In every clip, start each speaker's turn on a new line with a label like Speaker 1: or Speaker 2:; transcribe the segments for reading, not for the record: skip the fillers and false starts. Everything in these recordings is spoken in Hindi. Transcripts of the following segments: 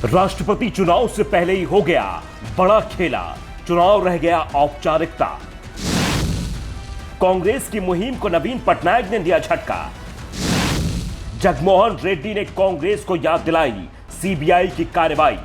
Speaker 1: राष्ट्रपति चुनाव से पहले ही हो गया बड़ा खेला, चुनाव रह गया औपचारिकता। कांग्रेस की मुहिम को नवीन पटनायक ने दिया झटका। जगनमोहन रेड्डी ने कांग्रेस को याद दिलाई सीबीआई की कार्रवाई।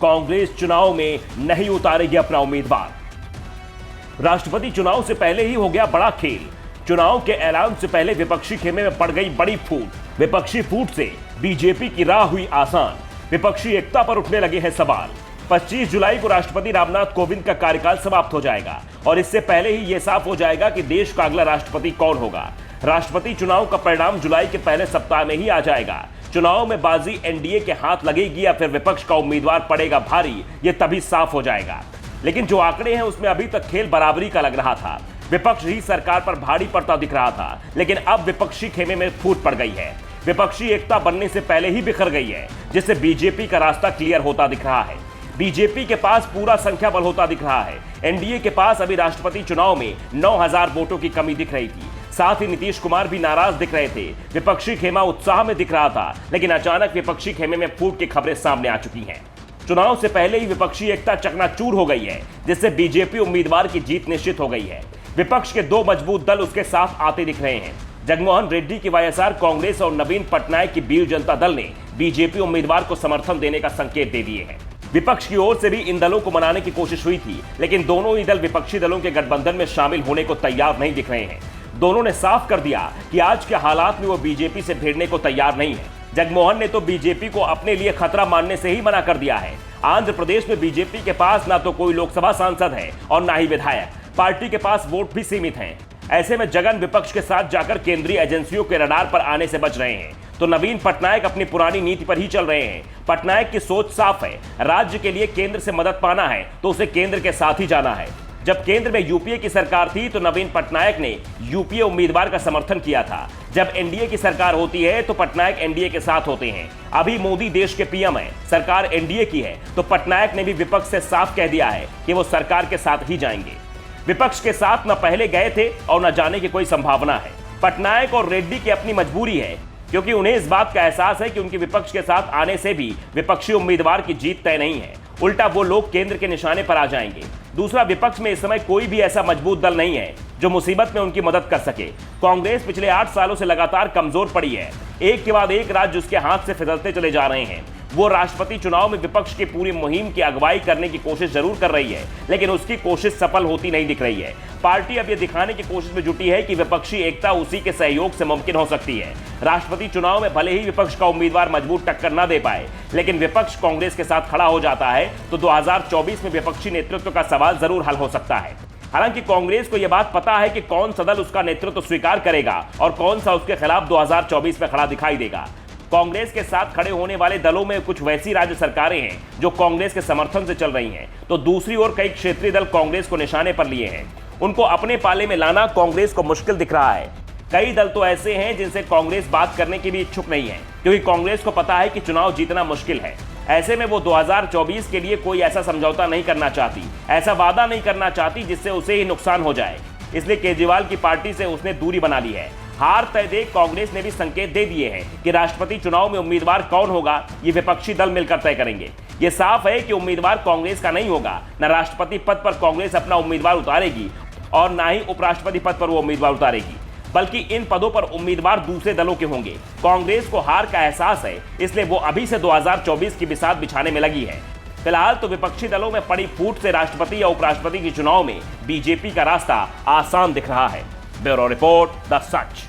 Speaker 1: कांग्रेस चुनाव में नहीं उतारेगी अपना उम्मीदवार। राष्ट्रपति चुनाव से पहले ही हो गया बड़ा खेल। चुनाव के ऐलान से पहले विपक्षी खेमे में पड़ गई बड़ी फूट। विपक्षी फूट से बीजेपी की राह हुई आसान। विपक्षी एकता पर उठने लगे हैं सवाल। 25 जुलाई को राष्ट्रपति रामनाथ कोविंद का कार्यकाल समाप्त हो जाएगा और इससे पहले ही यह साफ हो जाएगा कि देश का अगला राष्ट्रपति कौन होगा। राष्ट्रपति चुनाव का परिणाम जुलाई के पहले सप्ताह में ही आ जाएगा। चुनाव में बाजी एनडीए के हाथ लगेगी या फिर विपक्ष का उम्मीदवार पड़ेगा भारी, यह तभी साफ हो जाएगा। लेकिन जो आंकड़े हैं उसमें अभी तक खेल बराबरी का लग रहा था। विपक्ष ही सरकार पर भारी पड़ता दिख रहा था, लेकिन अब विपक्षी खेमे में फूट पड़ गई है। विपक्षी एकता बनने से पहले ही बिखर गई है, जिससे बीजेपी का रास्ता क्लियर होता दिख रहा है। बीजेपी के पास पूरा संख्या बल होता दिख रहा है। एनडीए के पास अभी राष्ट्रपति चुनाव में 9000 वोटों की कमी दिख रही थी। साथ ही नीतीश कुमार भी नाराज दिख रहे थे। विपक्षी खेमा उत्साह में दिख रहा था, लेकिन अचानक विपक्षी खेमे में फूट की खबरें सामने आ चुकी हैं। चुनाव से पहले ही विपक्षी एकता चकनाचूर हो गई है, जिससे बीजेपी उम्मीदवार की जीत निश्चित हो गई है। विपक्ष के दो मजबूत दल उसके साथ आते दिख रहे हैं। जगनमोहन रेड्डी की वाईएसआर कांग्रेस और नवीन पटनायक की बीजू जनता दल ने बीजेपी उम्मीदवार को समर्थन देने का संकेत दे दिए हैं। विपक्ष की ओर से भी इन दलों को मनाने की कोशिश हुई थी, लेकिन दोनों ही दल विपक्षी दलों के गठबंधन में शामिल होने को तैयार नहीं दिख रहे हैं। दोनों ने साफ कर दिया कि आज के हालात में वो बीजेपी से भिड़ने को तैयार नहीं है। जगनमोहन ने तो बीजेपी को अपने लिए खतरा मानने से ही मना कर दिया है। आंध्र प्रदेश में बीजेपी के पास ना तो कोई लोकसभा सांसद है और ना ही विधायक। पार्टी के पास वोट भी सीमित हैं। ऐसे में जगन विपक्ष के साथ जाकर केंद्रीय एजेंसियों के रडार पर आने से बच रहे हैं, तो नवीन पटनायक अपनी पुरानी नीति पर ही चल रहे हैं। पटनायक की सोच साफ है, राज्य के लिए केंद्र से मदद पाना है तो उसे केंद्र के साथ ही जाना है। जब केंद्र में यूपीए की सरकार थी तो नवीन पटनायक ने यूपीए उम्मीदवार का समर्थन किया था। जब एनडीए की सरकार होती है तो पटनायक एनडीए के साथ होते हैं। अभी मोदी देश के पीएम है, सरकार एनडीए की है, तो पटनायक ने भी विपक्ष से साफ कह दिया है कि वो सरकार के साथ ही जाएंगे। विपक्ष के साथ न पहले गए थे और न जाने की कोई संभावना है। पटनायक और रेड्डी की अपनी मजबूरी है, क्योंकि उन्हें इस बात का एहसास है कि उनके विपक्ष के साथ आने से भी विपक्षी उम्मीदवार की जीत तय नहीं है। उल्टा वो लोग केंद्र के निशाने पर आ जाएंगे। दूसरा, विपक्ष में इस समय कोई भी ऐसा मजबूत दल नहीं है जो मुसीबत में उनकी मदद कर सके। कांग्रेस पिछले 8 सालों से लगातार कमजोर पड़ी है। एक के बाद एक राज्य उसके हाथ से फिसलते चले जा रहे हैं। वो राष्ट्रपति चुनाव में विपक्ष की पूरी मुहिम की अगुवाई करने की कोशिश जरूर कर रही है, लेकिन उसकी कोशिश सफल होती नहीं दिख रही है। पार्टी अब यह दिखाने की कोशिश में जुटी है कि विपक्षी एकता उसी के सहयोग से मुमकिन हो सकती है। राष्ट्रपति चुनाव में भले ही विपक्ष का उम्मीदवार मजबूत टक्कर न दे पाए, लेकिन विपक्ष कांग्रेस के साथ खड़ा हो जाता है तो 2024 में विपक्षी नेतृत्व का सवाल जरूर हल हो सकता है। हालांकि कांग्रेस को यह बात पता है कि कौन सा दल उसका नेतृत्व स्वीकार करेगा और कौन सा उसके खिलाफ 2024 में खड़ा दिखाई देगा। कांग्रेस के साथ खड़े होने वाले दलों में कुछ वैसी राज्य सरकारें हैं जो कांग्रेस के समर्थन से चल रही हैं, तो दूसरी ओर कई क्षेत्रीय दल कांग्रेस को निशाने पर लिए हैं। उनको अपने पाले में लाना कांग्रेस को मुश्किल दिख रहा है। कई दल तो ऐसे हैं जिनसे कांग्रेस बात करने की भी इच्छुक नहीं है, क्योंकि कांग्रेस को पता है कि चुनाव जीतना मुश्किल है। ऐसे में वो 2024 के लिए कोई ऐसा समझौता नहीं करना चाहती, ऐसा वादा नहीं करना चाहती जिससे उसे ही नुकसान हो जाए। इसलिए केजरीवाल की पार्टी से उसने दूरी बना ली है। हार तय देख कांग्रेस ने भी संकेत दे दिए हैं कि राष्ट्रपति चुनाव में उम्मीदवार कौन होगा ये विपक्षी दल मिलकर तय करेंगे। ये साफ है कि उम्मीदवार कांग्रेस का नहीं होगा। न राष्ट्रपति पद पर कांग्रेस अपना उम्मीदवार उतारेगी और न ही उपराष्ट्रपति पद पर वो उम्मीदवार उतारेगी, बल्कि इन पदों पर उम्मीदवार दूसरे दलों के होंगे। कांग्रेस को हार का एहसास है, इसलिए वो अभी से 2024 की बिसात बिछाने में लगी है। फिलहाल तो विपक्षी दलों में पड़ी फूट से राष्ट्रपति या उपराष्ट्रपति के चुनाव में बीजेपी का रास्ता आसान दिख रहा है। Bureau report, the such.